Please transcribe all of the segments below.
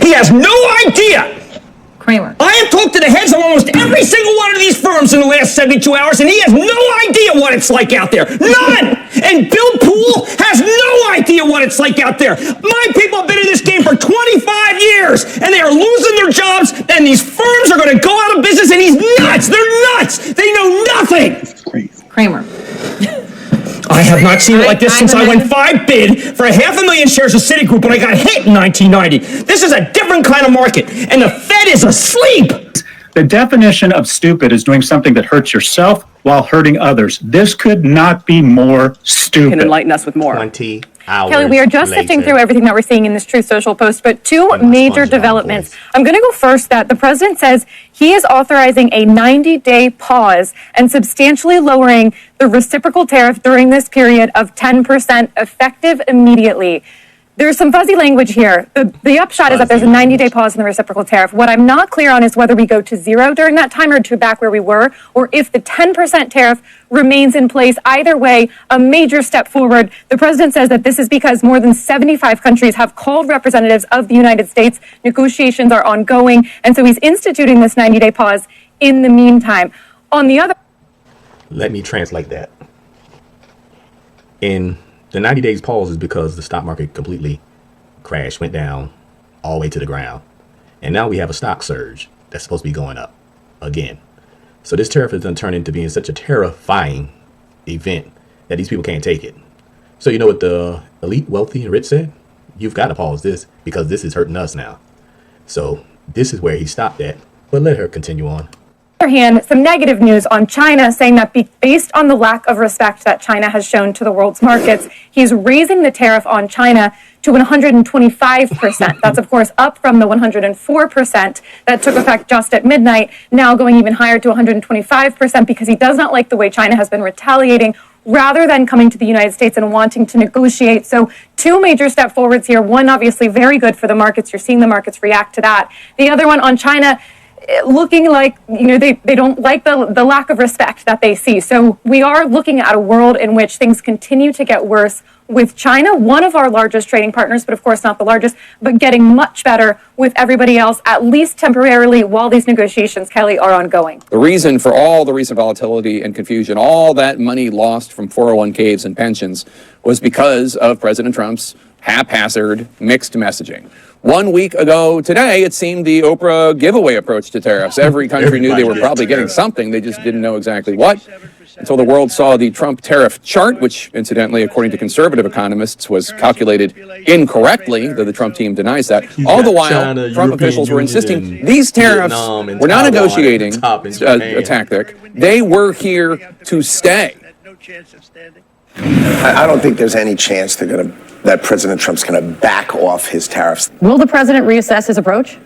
He has no idea. Kramer. I have talked to the heads of almost every single one of these firms in the last 72 hours, and he has no idea what it's like out there. None! And Bill Poole has no idea what it's like out there. My people have been in this game for 25 years, and they are losing their jobs, and these firms are going to go out of business, and he's nuts! They're nuts! They know nothing! Kramer. I have not seen it like this since I went 5 bid for 500,000 shares of Citigroup when I got hit in 1990. This is a different kind of market, and the Fed is asleep. The definition of stupid is doing something that hurts yourself while hurting others. This could not be more stupid. Can enlighten us with more. 20 hours Kelly, we are just sifting through everything that we're seeing in this Truth Social post, but two major developments. I'm going to go first that the president says he is authorizing a 90-day pause and substantially lowering the reciprocal tariff during this period of 10% effective immediately. There's some fuzzy language here. The upshot is that there's a 90-day pause in the reciprocal tariff. What I'm not clear on is whether we go to zero during that time or to back where we were, or if the 10% tariff remains in place. Either way, a major step forward. The president says that this is because more than 75 countries have called representatives of the United States. Negotiations are ongoing, and so he's instituting this 90-day pause in the meantime. On the other... Let me translate that. In the 90 days pause is because the stock market completely crashed, went down all the way to the ground. And now we have a stock surge that's supposed to be going up again. So this tariff has done turned into being such a terrifying event that these people can't take it. So you know what the elite, wealthy, and rich said? You've got to pause this because this is hurting us now. So this is where he stopped at. But let her continue on. On the other hand, some negative news on China saying that based on the lack of respect that China has shown to the world's markets, he's raising the tariff on China to 125%. That's, of course, up from the 104% that took effect just at midnight, now going even higher to 125% because he does not like the way China has been retaliating rather than coming to the United States and wanting to negotiate. So two major step forwards here. One, obviously, very good for the markets. You're seeing the markets react to that. The other one on China, looking like, they don't like the lack of respect that they see. So we are looking at a world in which things continue to get worse with China, one of our largest trading partners, but of course not the largest, but getting much better with everybody else, at least temporarily, while these negotiations, Kelly, are ongoing. The reason for all the recent volatility and confusion, all that money lost from 401ks and pensions, was because of President Trump's haphazard, mixed messaging. 1 week ago today, it seemed the Oprah giveaway approach to tariffs. Every country knew they were probably getting something. They just didn't know exactly what. Until the world saw the Trump tariff chart, which incidentally, according to conservative economists, was calculated incorrectly, though the Trump team denies that. All the while, China, Trump officials were insisting these tariffs were not a negotiating tactic. They were here to stay. I don't think there's any chance that President Trump's going to back off his tariffs. Will the president reassess his approach?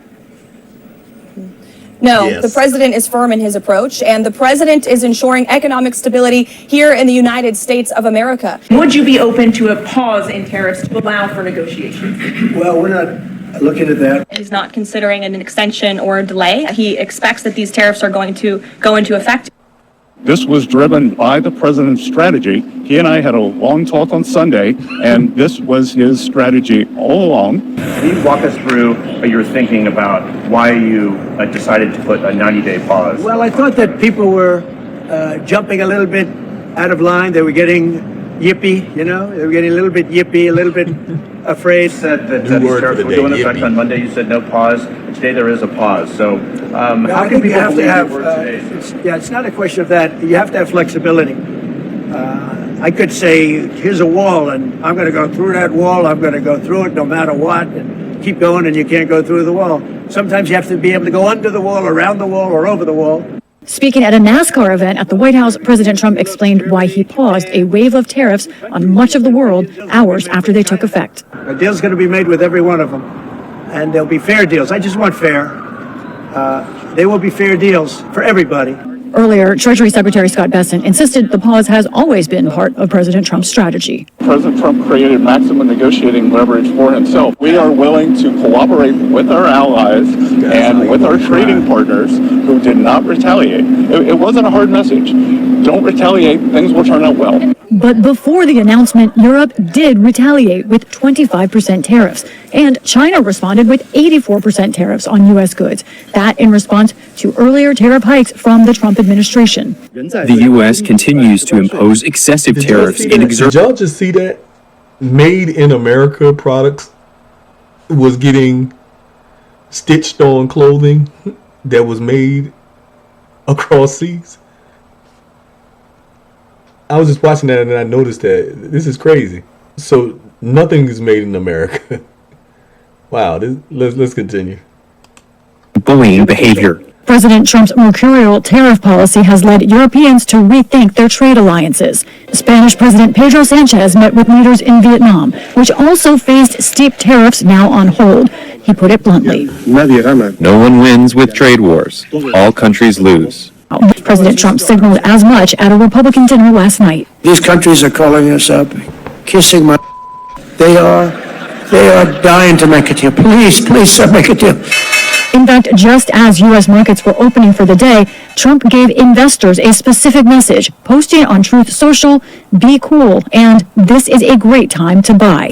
No, Yes. The president is firm in his approach, and the president is ensuring economic stability here in the United States of America. Would you be open to a pause in tariffs to allow for negotiations? Well, we're not looking at that. He's not considering an extension or a delay. He expects that these tariffs are going to go into effect. This was driven by the president's strategy. He and I had a long talk on Sunday, and this was his strategy all along. Can you walk us through your thinking about why you decided to put a 90-day pause? Well, I thought that people were jumping a little bit out of line. They were getting yippy, They were getting a little bit yippy, a little bit afraid. You said that these tariffs would go into effect on Monday. You said no pause. Today there is a pause. So how can people believe your word today? It's not a question of that. You have to have flexibility. I could say, here's a wall, and I'm going to go through that wall. I'm going to go through it no matter what, and keep going, and you can't go through the wall. Sometimes you have to be able to go under the wall, around the wall, or over the wall. Speaking at a NASCAR event at the White House, President Trump explained why he paused a wave of tariffs on much of the world hours after they took effect. A deal's going to be made with every one of them, and there'll be fair deals. I just want fair. There will be fair deals for everybody. Earlier, Treasury Secretary Scott Bessent insisted the pause has always been part of President Trump's strategy. President Trump created maximum negotiating leverage for himself. We are willing to cooperate with our allies and with our trading partners who did not retaliate. It wasn't a hard message. Don't retaliate, things will turn out well. But before the announcement, Europe did retaliate with 25% tariffs, and China responded with 84% tariffs on U.S. goods. That in response to earlier tariff hikes from the Trump administration. The U.S. continues to impose excessive tariffs and Did y'all just see that? Made in America products was getting stitched on clothing that was made across seas. I was just watching that and I noticed that this is crazy. So nothing is made in America. Wow, let's continue. Bullying behavior. President Trump's mercurial tariff policy has led Europeans to rethink their trade alliances. Spanish President Pedro Sanchez met with leaders in Vietnam, which also faced steep tariffs now on hold. He put it bluntly. No one wins with trade wars. All countries lose. President Trump signaled as much at a Republican dinner last night. These countries are calling us up, kissing my. They are dying to make a deal. Please, make a deal. In fact, just as U.S. markets were opening for the day, Trump gave investors a specific message, posting on Truth Social, "Be cool," and "This is a great time to buy."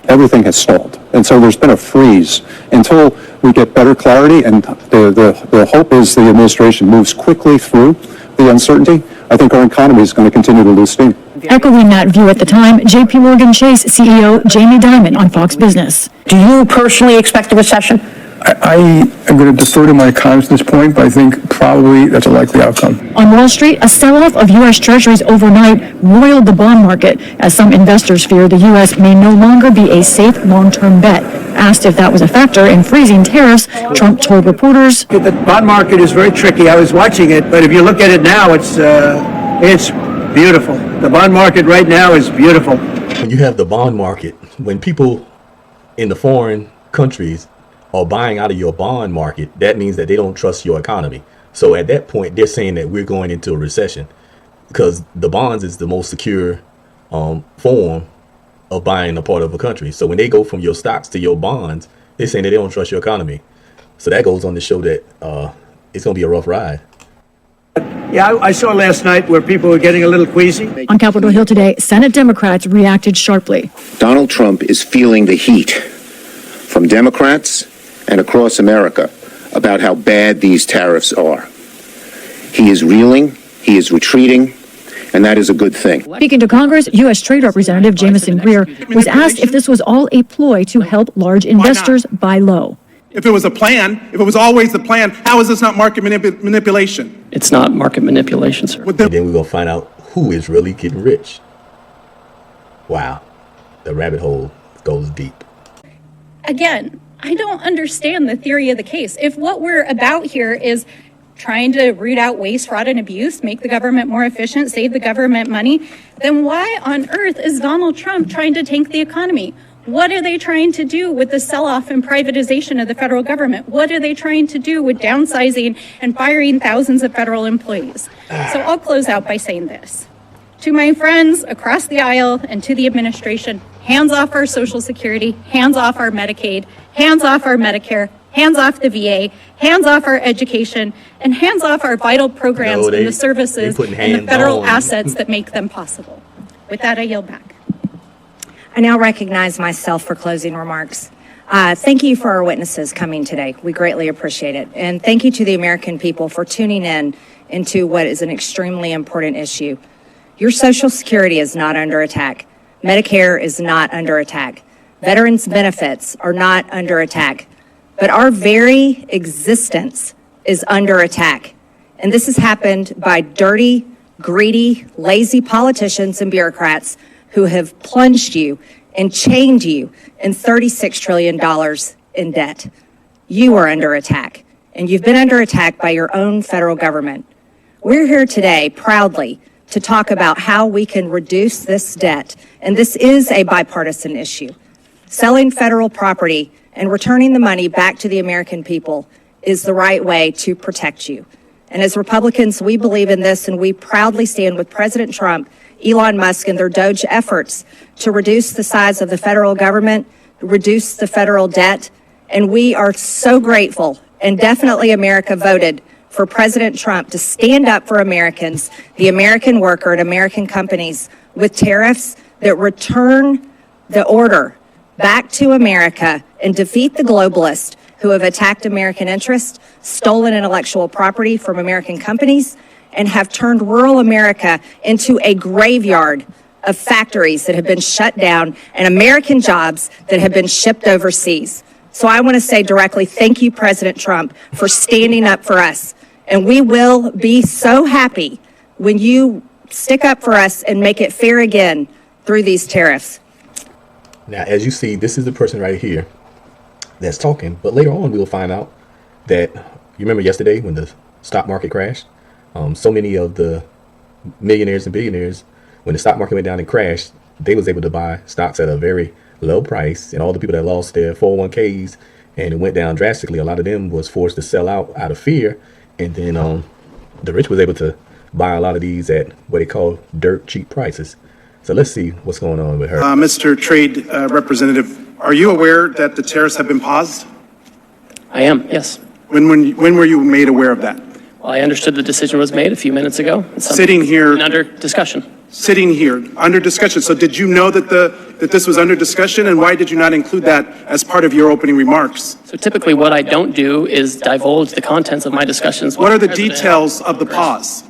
Everything has stalled. And so there's been a freeze until we get better clarity. And the hope is the administration moves quickly through the uncertainty. I think our economy is going to continue to lose steam. Echoing that view at the time, J.P. Morgan Chase CEO Jamie Dimon on Fox Business. Do you personally expect a recession? I am going to defer to my economist at this point, but I think probably that's a likely outcome. On Wall Street, a sell-off of U.S. Treasuries overnight roiled the bond market as some investors fear the U.S. may no longer be a safe long-term bet. Asked if that was a factor in freezing tariffs, Trump told reporters, The bond market is very tricky. I was watching it, but if you look at it now, it's beautiful. The bond market right now is beautiful. When you have the bond market, when people in the foreign countries are buying out of your bond market, that means that they don't trust your economy. So at that point, they're saying that we're going into a recession because the bonds is the most secure form of buying a part of a country. So when they go from your stocks to your bonds, they're saying that they don't trust your economy. So that goes on to show that it's going to be a rough ride. Yeah, I saw last night where people were getting a little queasy. On Capitol Hill today, Senate Democrats reacted sharply. Donald Trump is feeling the heat from Democrats and across America about how bad these tariffs are. He is reeling, he is retreating, and that is a good thing. Speaking to Congress, U.S. Trade Representative Jamison Greer was asked if this was all a ploy to help large investors buy low. If it was a plan, if it was always the plan, how is this not market manipulation? It's not market manipulation, sir. And then we're going to find out who is really getting rich. Wow. The rabbit hole goes deep. Again, I don't understand the theory of the case. If what we're about here is trying to root out waste, fraud, and abuse, make the government more efficient, save the government money, then why on earth is Donald Trump trying to tank the economy? What are they trying to do with the sell-off and privatization of the federal government? What are they trying to do with downsizing and firing thousands of federal employees? So I'll close out by saying this. To my friends across the aisle and to the administration, hands off our Social Security, hands off our Medicaid, hands off our Medicare, hands off the VA, hands off our education, and hands off our vital programs and the services and the federal assets that make them possible. With that, I yield back. I now recognize myself for closing remarks. Thank you for our witnesses coming today. We greatly appreciate it. And thank you to the American people for tuning in into what is an extremely important issue. Your Social Security is not under attack. Medicare is not under attack. Veterans' benefits are not under attack. But our very existence is under attack. And this has happened by dirty, greedy, lazy politicians and bureaucrats who have plunged you and chained you in $36 trillion in debt. You are under attack, and you've been under attack by your own federal government. We're here today proudly to talk about how we can reduce this debt, and this is a bipartisan issue. Selling federal property and returning the money back to the American people is the right way to protect you. And as Republicans, we believe in this, and we proudly stand with President Trump, Elon Musk, and their DOGE efforts to reduce the size of the federal government, reduce the federal debt. And we are so grateful, and definitely America voted for President Trump to stand up for Americans, the American worker, and American companies with tariffs that return the order back to America and defeat the globalists who have attacked American interests, stolen intellectual property from American companies, and have turned rural America into a graveyard of factories that have been shut down and American jobs that have been shipped overseas. So I want to say directly, thank you, President Trump, for standing up for us. And we will be so happy when you stick up for us and make it fair again through these tariffs. Now, as you see, this is the person right here that's talking. But later on, we will find out that, you remember yesterday when the stock market crashed? So many of the millionaires and billionaires, when the stock market went down and crashed, they was able to buy stocks at a very low price. And all the people that lost their 401ks and it went down drastically, a lot of them was forced to sell out of fear. And then the rich was able to buy a lot of these at what they call dirt cheap prices. So let's see what's going on with her. Mr. Trade Representative, are you aware that the tariffs have been paused? I am, yes. When were you made aware of that? Well, I understood the decision was made a few minutes ago. Sitting here. Under discussion. Sitting here, under discussion. So did you know that that this was under discussion, and why did you not include that as part of your opening remarks? So typically what I don't do is divulge the contents of my discussions. What are the details of the pause?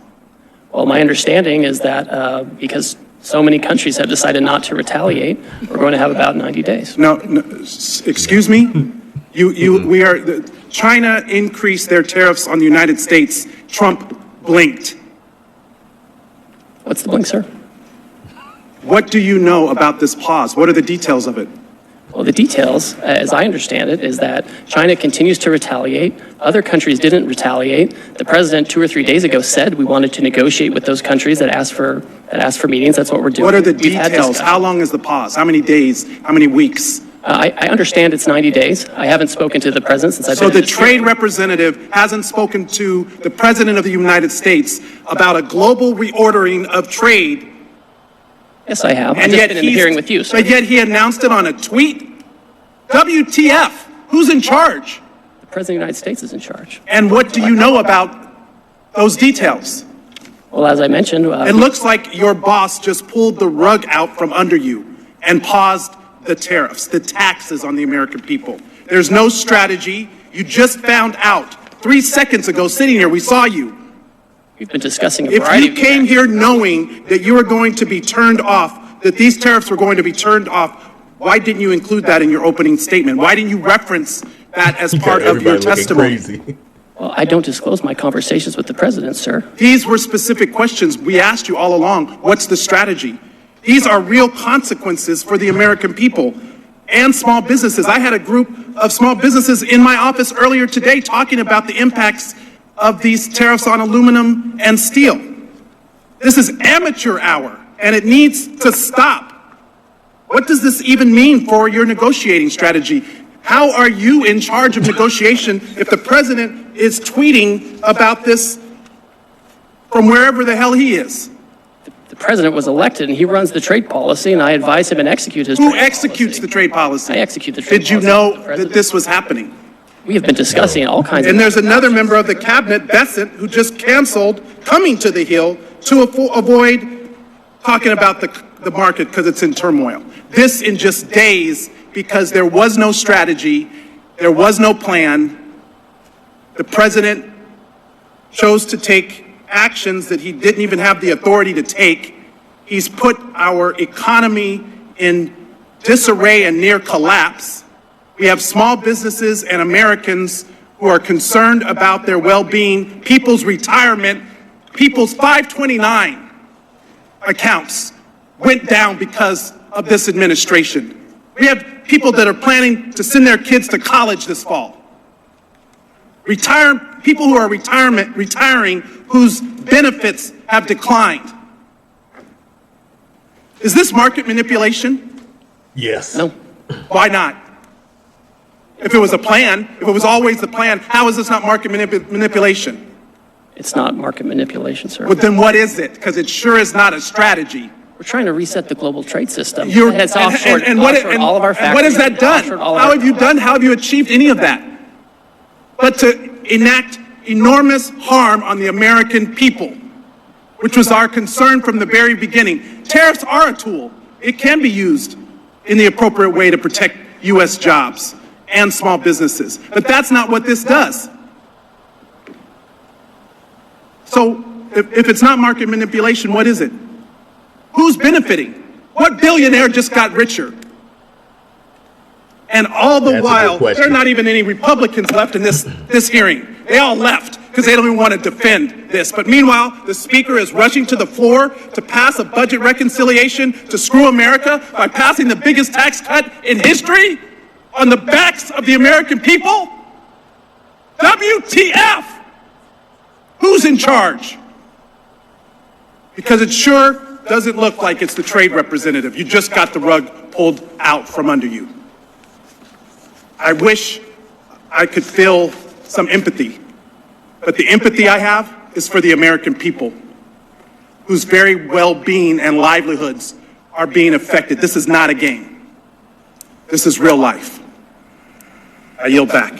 Well, my understanding is that because so many countries have decided not to retaliate, we're going to have about 90 days. No, excuse me? China increased their tariffs on the United States. Trump blinked. What's the blink, sir? What do you know about this pause? What are the details of it? Well, the details, as I understand it, is that China continues to retaliate. Other countries didn't retaliate. The president 2 or 3 days ago said we wanted to negotiate with those countries that asked for meetings. That's what we're doing. What are the details? How long is the pause? How many days? How many weeks? I understand it's 90 days. I haven't spoken to the president since I've been. So the trade representative hasn't spoken to the president of the United States about a global reordering of trade. Yes, I have. And I've just been in the hearing with you, sir. But yet he announced it on a tweet. WTF? Who's in charge? The president of the United States is in charge. And what do you know about those details? Well, as I mentioned, it looks like your boss just pulled the rug out from under you and paused the tariffs, the taxes on the American people. There's no strategy. You just found out 3 seconds ago, sitting here, we saw you. We've been discussing a variety of If you came here knowing that you were going to be turned off, that these tariffs were going to be turned off, why didn't you include that in your opening statement? Why didn't you reference that as part of your testimony? Well, I don't disclose my conversations with the president, sir. These were specific questions we asked you all along. What's the strategy? These are real consequences for the American people and small businesses. I had a group of small businesses in my office earlier today talking about the impacts of these tariffs on aluminum and steel. This is amateur hour, and it needs to stop. What does this even mean for your negotiating strategy? How are you in charge of negotiation if the president is tweeting about this from wherever the hell he is? The president was elected, and he runs the trade policy, and I advise him and execute his. Who executes the trade policy? I execute the trade policy. Did you know that this was happening? We have been discussing all kinds of. And there's another member of the cabinet, Bessent, who just canceled coming to the Hill to avoid talking about the market because it's in turmoil. This in just days because there was no strategy, there was no plan. The president chose to take actions that he didn't even have the authority to take. He's put our economy in disarray and near collapse. We have small businesses and Americans who are concerned about their well-being, people's retirement, people's 529 accounts went down because of this administration. We have people that are planning to send their kids to college this fall. People who are retiring whose benefits have declined. Is this market manipulation? Yes. No. Why not? If it was a plan, if it was always the plan, how is this not market manipulation? It's not market manipulation, sir. Well, then what is it? Because it sure is not a strategy. We're trying to reset the global trade system. It's offshore all of our factories. What has that done? How have you achieved any of that? But to enact enormous harm on the American people, which was our concern from the very beginning. Tariffs are a tool. It can be used in the appropriate way to protect U.S. jobs and small businesses. But that's not what this does. So if it's not market manipulation, what is it? Who's benefiting? What billionaire just got richer? And all the while, there are not even any Republicans left in this hearing. They all left because they don't even want to defend this. But meanwhile, the Speaker is rushing to the floor to pass a budget reconciliation to screw America by passing the biggest tax cut in history on the backs of the American people? WTF? Who's in charge? Because it sure doesn't look like it's the trade representative. You just got the rug pulled out from under you. I wish I could feel some empathy, but the empathy I have is for the American people, whose very well-being and livelihoods are being affected. This is not a game. This is real life. I yield back.